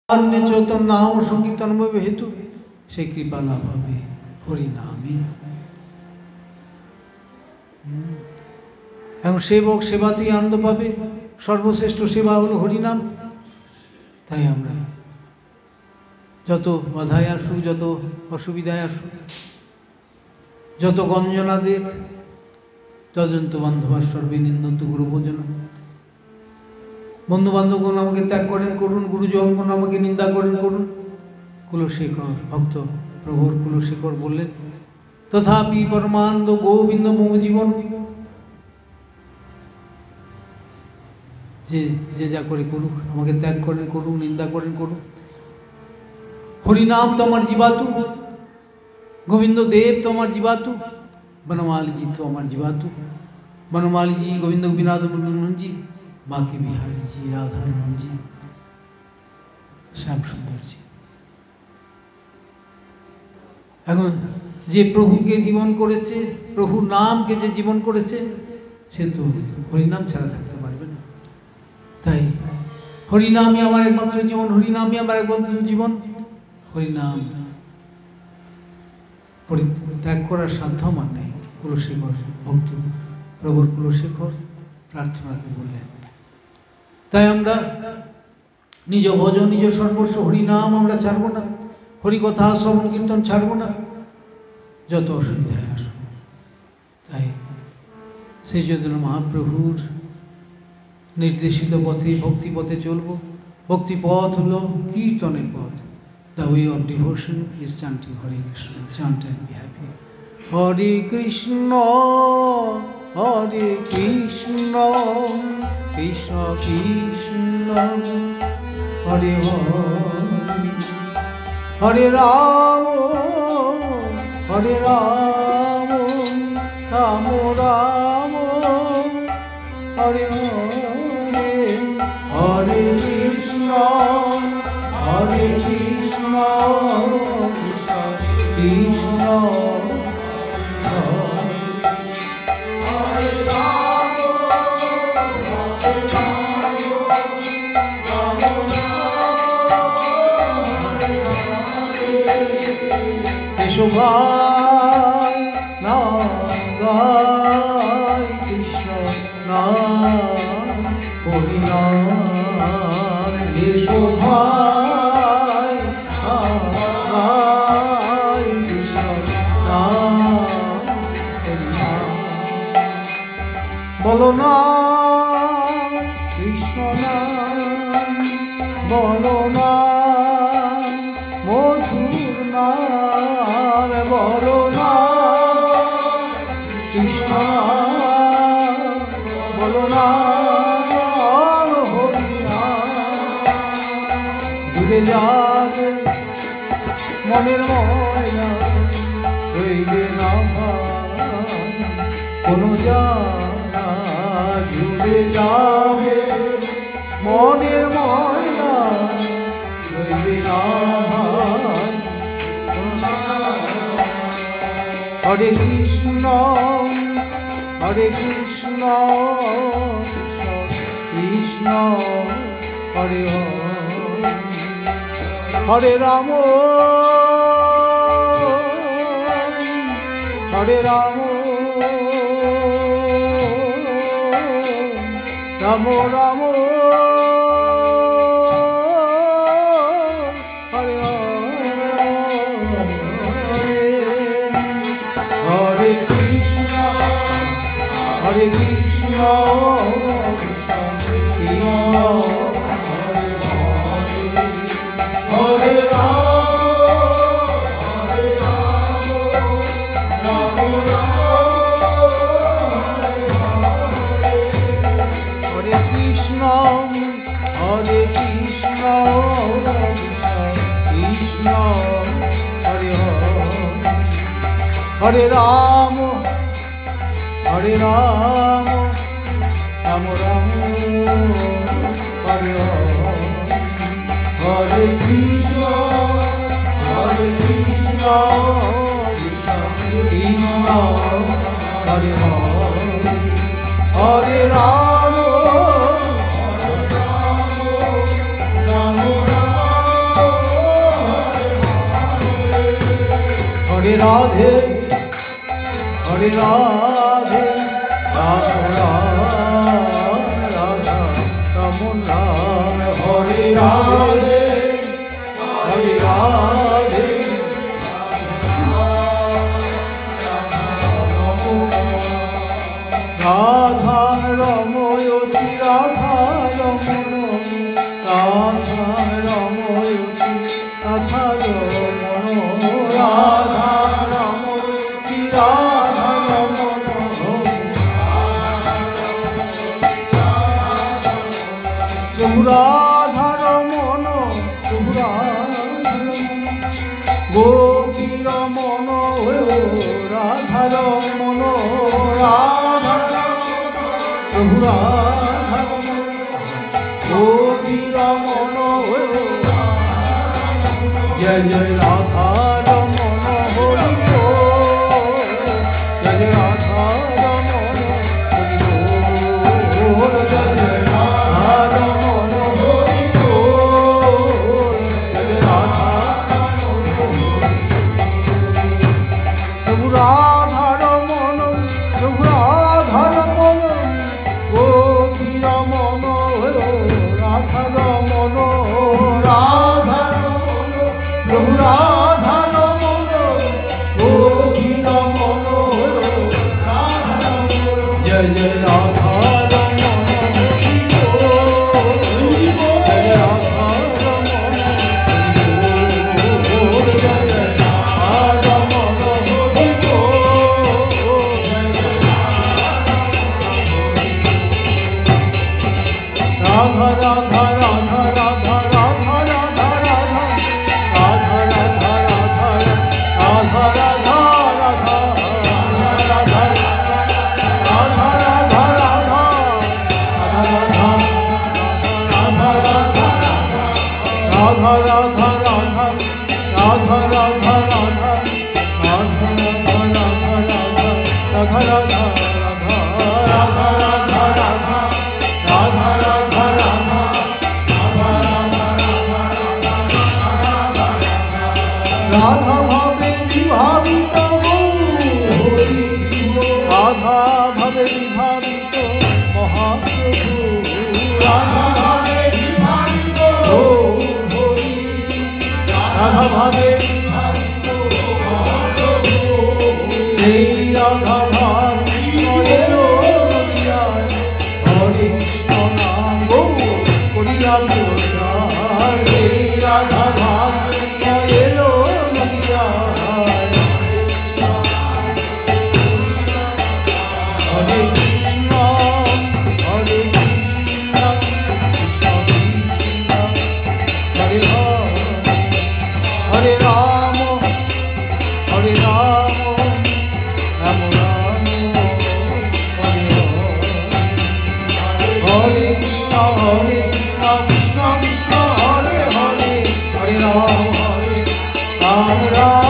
चैतन्य नाम संकीर्तन हेतु से कृपा लाभ হবে হরিনামে। এবং সেবক সেবাতেই আনন্দ পাবে। সর্বশ্রেষ্ঠ সেবা হলো হরিনাম। তাই আমরা যত বাধায় আসুক, যত অসুবিধায় আসুক, যত গঞ্জনা দেখ, তদন্ত বান্ধবা সর্বে নিন্দন্ত গুরুভোজন। বন্ধু বান্ধবগণ আমাকে ত্যাগ করেন করুন, গুরুজনগণ আমাকে নিন্দা করেন করুন। কুলশেখর ভক্ত প্রভুর কুলশেখর বললেন, তথাপি পরমানন্দ গোবিন্দ মম জীবন। যে যে যা করে করুক, আমাকে ত্যাগ করেন করুন, নিন্দা করেন করুন। হরিনাম তো আমার জীবাতু, গোবিন্দ দেব তো আমার জীবাতু, বনমালীজি তো আমার জীবাতু। বনমালীজি, গোবিন্দ বিনাদ জি, বাকি বিহারীজি, রাধারমণজি, শ্যাম সুন্দরজি। এখন যে প্রভুকে জীবন করেছে, প্রভুর নামকে যে জীবন করেছে, সে তো হরিনাম ছাড়া থাকতে পারবে না। তাই হরিনামই আমার একমাত্র জীবন, হরিনামই আমার একমাত্র জীবন। হরিনাম পরিত্যাগ করার সাধ্য আমার নেই। কুলশেখর ভক্ত প্রভুর কুলশেখর প্রার্থনাতে বললেন। তাই আমরা নিজ ভজন, নিজ সর্বস্ব হরিনাম আমরা ছাড়ব না, হরিকথা শ্রবণ কীর্তন ছাড়ব না, যত অসুবিধায় আসব। তাই সেই জন্য মহাপ্রভুর নির্দেশিত পথে, ভক্তি পথে চলব। ভক্তি পথ হলো কীর্তনের পথ। The way of devotion is chanting Hare Krishna. Chant and be happy. Hare Krishna, Hare Krishna, Krishna Krishna, Hare Hare, Hare Rama, Hare Rama, Rama Rama, Hare Hare, Hare Krishna, Hare Krishna, Krishna Krishna, Hare Rama, Hare Rama, Rama Rama, Keshavai Nagai Krishna Nam, Hori Nam, Keshavai Nagai Krishna Nam, Hori Nam, Bolo Nam Krishna Nam, Bolo Nam Madhur Nam, Bolo Nam Krishna, Bolo Nam Hori Nam, ডুবে যাবে মনের ময়না, রইবে না ভাই কোনো জানা। ডুবে যাবে মনের ময়না, রইবে না ভাই। হরে কৃষ্ণ, হরে কৃষ্ণ, কৃষ্ণ হরে হরে, হরে রাম, হরে রাম, রাম রাম, হরে হরে, হরে কৃষ্ণ, হরে কৃষ্ণ, কৃষ্ণ হরে রাম, হরে রাম, রাম রাম, হরে কৃষ্ণ, হরে কৃষ্ণ, কৃষ্ণ হরে হরে, হরে রাম, হরে রাম, রাম রাম, হরে হরে, হরে কৃষ্ণ, হরে কৃষ্ণ, কৃষ্ণ হরে হরে, হরে রাম, রাম রাম, हरे राधे हरे राधे राम राम राधा रमन राम हरे राधे हरे राधे राधा रमयति राधा रमन राधा रमयति राधा रमन राधा रमयति राधा रमन प्रभु राधा रमन प्रभु गोपी रमन राधा रमन राधा प्रभु राधा गोपी रमन जय जय राधा रमन हरि बोल जय जय राधा रमन हरि बोल जय जय राधा रमन हरि बोल जय जय राधा प्रभु राधा रमन प्रभु राधा रमन गोपी रमन राधा रमन राधा रमन प्रभु राधा रमन गोपी रमन जय जय राधा रमन हरि बोल जय राधा रमन हरि बोल जय जय राधा रमन हरि बोल राधा राधा राधा राधा राधा राधा राधा राधा राधा राधा राधा राधा राधा राधा भावे विभावित राधा भावे विभावित महाप्रभु राधा भावे विभावित राधा भावे विभावित महाप्रभु राधा भावे हरे नाम गो करिया राधा भावे हरे राम हरे राम राम राम हरे हरे हरे कृष्ण कृष्ण हरे हरे हरे राम राम